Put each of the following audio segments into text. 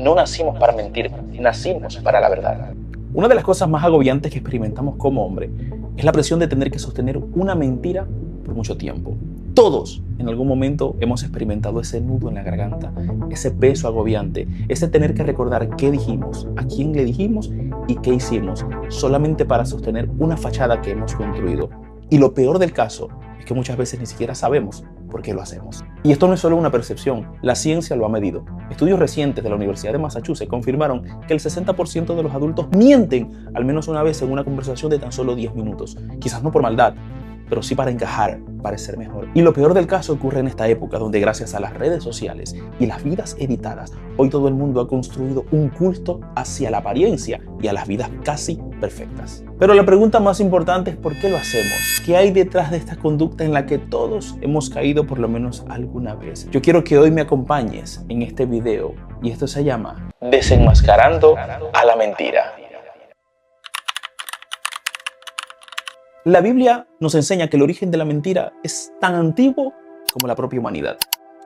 No nacimos para mentir, nacimos para la verdad. Una de las cosas más agobiantes que experimentamos como hombre es la presión de tener que sostener una mentira por mucho tiempo. Todos en algún momento hemos experimentado ese nudo en la garganta, ese peso agobiante, ese tener que recordar qué dijimos, a quién le dijimos y qué hicimos, solamente para sostener una fachada que hemos construido. Y lo peor del caso es que muchas veces ni siquiera sabemos por qué lo hacemos. Y esto no es solo una percepción, la ciencia lo ha medido. Estudios recientes de la Universidad de Massachusetts confirmaron que el 60% de los adultos mienten al menos una vez en una conversación de tan solo 10 minutos. Quizás no por maldad, pero sí para encajar, parecer mejor. Y lo peor del caso ocurre en esta época donde gracias a las redes sociales y las vidas editadas, hoy todo el mundo ha construido un culto hacia la apariencia y a las vidas casi perfectas. Pero la pregunta más importante es ¿por qué lo hacemos? ¿Qué hay detrás de esta conducta en la que todos hemos caído por lo menos alguna vez? Yo quiero que hoy me acompañes en este video y esto se llama Desenmascarando a la mentira. La Biblia nos enseña que el origen de la mentira es tan antiguo como la propia humanidad.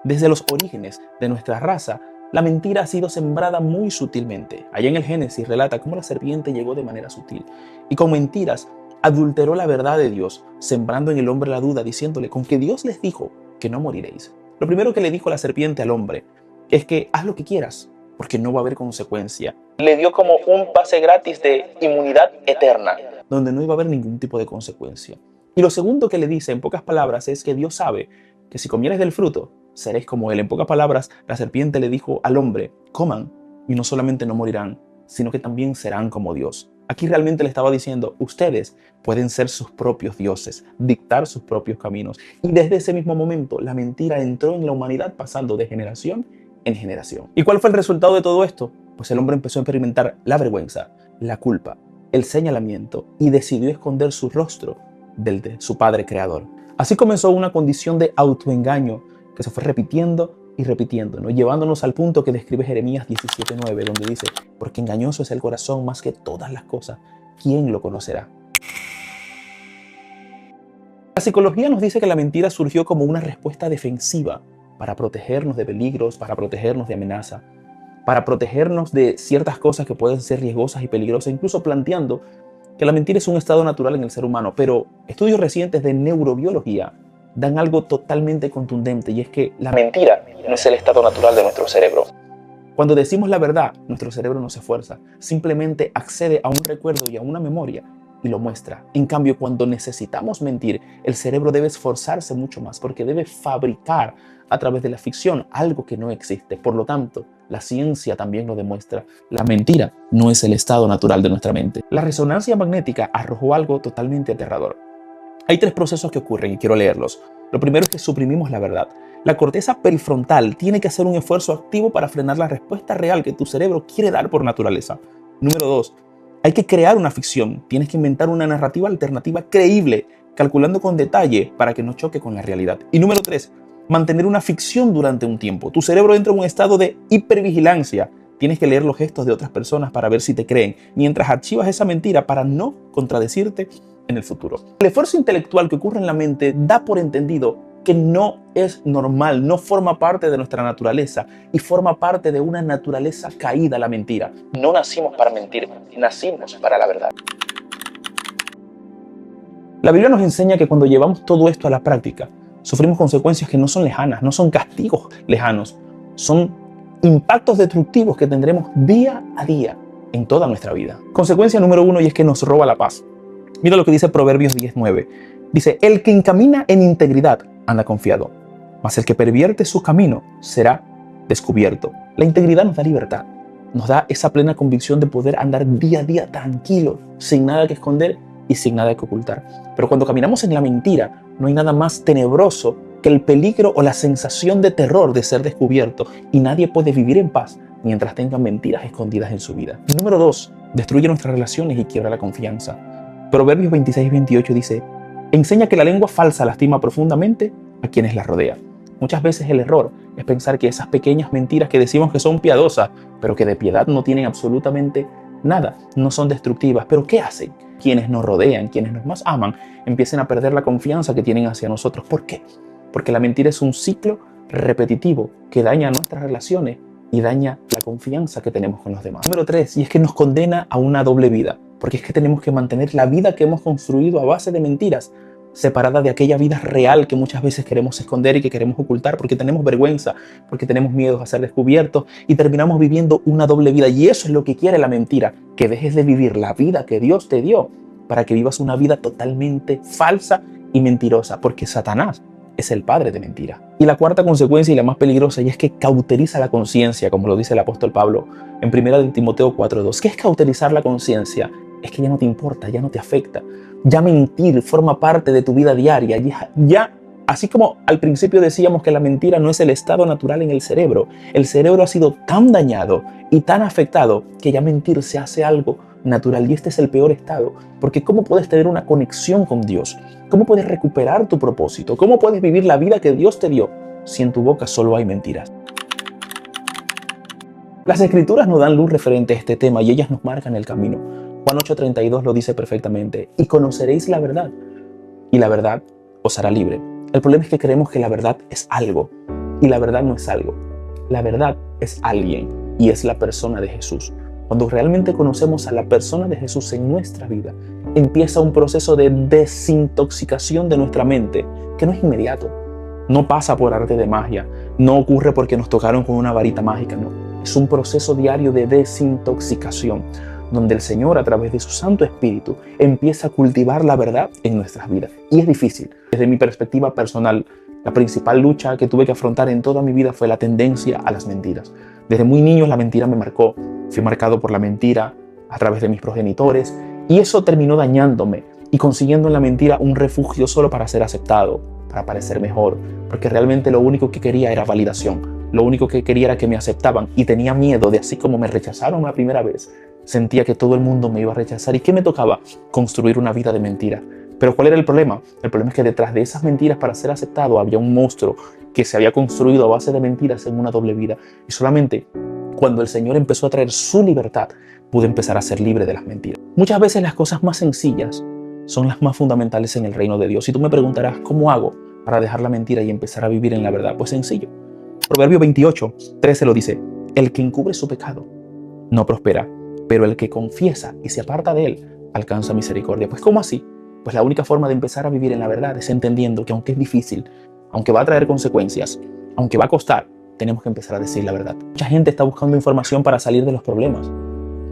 Desde los orígenes de nuestra raza, la mentira ha sido sembrada muy sutilmente. Allá en el Génesis relata cómo la serpiente llegó de manera sutil y con mentiras adulteró la verdad de Dios, sembrando en el hombre la duda, diciéndole con que Dios les dijo que no moriréis. Lo primero que le dijo la serpiente al hombre es que haz lo que quieras, porque no va a haber consecuencia. Le dio como un pase gratis de inmunidad eterna, donde no iba a haber ningún tipo de consecuencia. Y lo segundo que le dice en pocas palabras es que Dios sabe que si comieres del fruto, seréis como Él. En pocas palabras, la serpiente le dijo al hombre, coman y no solamente no morirán, sino que también serán como Dios. Aquí realmente le estaba diciendo, ustedes pueden ser sus propios dioses, dictar sus propios caminos. Y desde ese mismo momento, la mentira entró en la humanidad pasando de generación en generación. ¿Y cuál fue el resultado de todo esto? Pues el hombre empezó a experimentar la vergüenza, la culpa, el señalamiento y decidió esconder su rostro del de su padre creador. Así comenzó una condición de autoengaño que se fue repitiendo y repitiendo, ¿no? Llevándonos al punto que describe Jeremías 17:9, donde dice, porque engañoso es el corazón más que todas las cosas, ¿quién lo conocerá? La psicología nos dice que la mentira surgió como una respuesta defensiva para protegernos de peligros, para protegernos de amenazas, para protegernos de ciertas cosas que pueden ser riesgosas y peligrosas, incluso planteando que la mentira es un estado natural en el ser humano. Pero estudios recientes de neurobiología dan algo totalmente contundente y es que la mentira no es el estado natural de nuestro cerebro. Cuando decimos la verdad, nuestro cerebro no se esfuerza, simplemente accede a un recuerdo y a una memoria y lo muestra. En cambio, cuando necesitamos mentir, el cerebro debe esforzarse mucho más porque debe fabricar a través de la ficción algo que no existe. Por lo tanto, la ciencia también lo demuestra. La mentira no es el estado natural de nuestra mente. La resonancia magnética arrojó algo totalmente aterrador. Hay 3 procesos que ocurren y quiero leerlos. Lo primero es que suprimimos la verdad. La corteza prefrontal tiene que hacer un esfuerzo activo para frenar la respuesta real que tu cerebro quiere dar por naturaleza. Número 2. Hay que crear una ficción. Tienes que inventar una narrativa alternativa creíble, calculando con detalle para que no choque con la realidad. Y número 3. Mantener una ficción durante un tiempo. Tu cerebro entra en un estado de hipervigilancia. Tienes que leer los gestos de otras personas para ver si te creen, mientras archivas esa mentira para no contradecirte en el futuro. El esfuerzo intelectual que ocurre en la mente da por entendido que no es normal, no forma parte de nuestra naturaleza y forma parte de una naturaleza caída, la mentira. No nacimos para mentir, nacimos para la verdad. La Biblia nos enseña que cuando llevamos todo esto a la práctica, sufrimos consecuencias que no son lejanas, no son castigos lejanos, son impactos destructivos que tendremos día a día en toda nuestra vida. Consecuencia número 1 y es que nos roba la paz. Mira lo que dice Proverbios 10:9. Dice, el que encamina en integridad anda confiado, mas el que pervierte su camino será descubierto. La integridad nos da libertad, nos da esa plena convicción de poder andar día a día tranquilo, sin nada que esconder y sin nada que ocultar. Pero cuando caminamos en la mentira, no hay nada más tenebroso que el peligro o la sensación de terror de ser descubierto, y nadie puede vivir en paz mientras tenga mentiras escondidas en su vida. Número 2, destruye nuestras relaciones y quiebra la confianza. Proverbios 26:28 dice, enseña que la lengua falsa lastima profundamente a quienes la rodean. Muchas veces el error es pensar que esas pequeñas mentiras que decimos que son piadosas, pero que de piedad no tienen absolutamente nada, no son destructivas. ¿Pero qué hacen? Quienes nos rodean, quienes nos más aman, empiezan a perder la confianza que tienen hacia nosotros. ¿Por qué? Porque la mentira es un ciclo repetitivo que daña nuestras relaciones y daña la confianza que tenemos con los demás. Número 3, y es que nos condena a una doble vida, porque es que tenemos que mantener la vida que hemos construido a base de mentiras, separada de aquella vida real que muchas veces queremos esconder y que queremos ocultar porque tenemos vergüenza, porque tenemos miedo a ser descubiertos y terminamos viviendo una doble vida. Y eso es lo que quiere la mentira, que dejes de vivir la vida que Dios te dio para que vivas una vida totalmente falsa y mentirosa, porque Satanás es el padre de mentira. Y la cuarta consecuencia y la más peligrosa, y es que cauteriza la conciencia, como lo dice el apóstol Pablo en 1 Timoteo 4:2. ¿Qué es cauterizar la conciencia? Es que ya no te importa, ya no te afecta. Ya mentir forma parte de tu vida diaria. Ya, así como al principio decíamos que la mentira no es el estado natural en el cerebro ha sido tan dañado y tan afectado que ya mentir se hace algo natural. Y este es el peor estado, porque ¿cómo puedes tener una conexión con Dios? ¿Cómo puedes recuperar tu propósito? ¿Cómo puedes vivir la vida que Dios te dio si en tu boca solo hay mentiras? Las Escrituras nos dan luz referente a este tema y ellas nos marcan el camino. Juan 8:32 lo dice perfectamente. Y conoceréis la verdad, y la verdad os hará libre. El problema es que creemos que la verdad es algo, y la verdad no es algo. La verdad es alguien, y es la persona de Jesús. Cuando realmente conocemos a la persona de Jesús en nuestra vida, empieza un proceso de desintoxicación de nuestra mente, que no es inmediato. No pasa por arte de magia, no ocurre porque nos tocaron con una varita mágica, no. Es un proceso diario de desintoxicación, donde el Señor, a través de su Santo Espíritu, empieza a cultivar la verdad en nuestras vidas. Y es difícil. Desde mi perspectiva personal, la principal lucha que tuve que afrontar en toda mi vida fue la tendencia a las mentiras. Desde muy niño la mentira me marcó. Fui marcado por la mentira a través de mis progenitores y eso terminó dañándome y consiguiendo en la mentira un refugio solo para ser aceptado, para parecer mejor, porque realmente lo único que quería era validación. Lo único que quería era que me aceptaban y tenía miedo de, así como me rechazaron la primera vez, sentía que todo el mundo me iba a rechazar. ¿Y qué me tocaba? Construir una vida de mentira. Pero ¿cuál era el problema? El problema es que detrás de esas mentiras, para ser aceptado, había un monstruo que se había construido a base de mentiras en una doble vida. Y solamente cuando el Señor empezó a traer su libertad, pude empezar a ser libre de las mentiras. Muchas veces las cosas más sencillas son las más fundamentales en el reino de Dios. Y tú me preguntarás, ¿cómo hago para dejar la mentira y empezar a vivir en la verdad? Pues sencillo. Proverbio 28:13 lo dice: el que encubre su pecado no prospera, pero el que confiesa y se aparta de él alcanza misericordia. Pues ¿cómo así? Pues la única forma de empezar a vivir en la verdad es entendiendo que aunque es difícil, aunque va a traer consecuencias, aunque va a costar, tenemos que empezar a decir la verdad. Mucha gente está buscando información para salir de los problemas.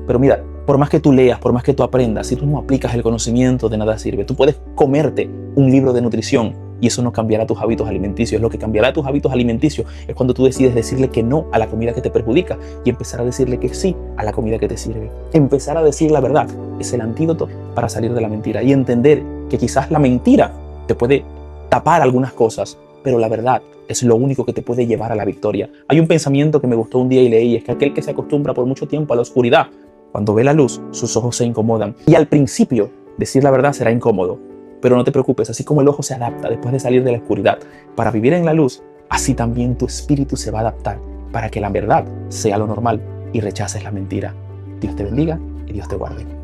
Pero mira, por más que tú leas, por más que tú aprendas, si tú no aplicas el conocimiento, de nada sirve. Tú puedes comerte un libro de nutrición y eso no cambiará tus hábitos alimenticios. Lo que cambiará tus hábitos alimenticios es cuando tú decides decirle que no a la comida que te perjudica y empezar a decirle que sí a la comida que te sirve. Empezar a decir la verdad es el antídoto para salir de la mentira y entender que quizás la mentira te puede tapar algunas cosas, pero la verdad es lo único que te puede llevar a la victoria. Hay un pensamiento que me gustó un día y leí, es que aquel que se acostumbra por mucho tiempo a la oscuridad, cuando ve la luz, sus ojos se incomodan. Y al principio, decir la verdad será incómodo, pero no te preocupes, así como el ojo se adapta después de salir de la oscuridad para vivir en la luz, así también tu espíritu se va a adaptar para que la verdad sea lo normal y rechaces la mentira. Dios te bendiga y Dios te guarde.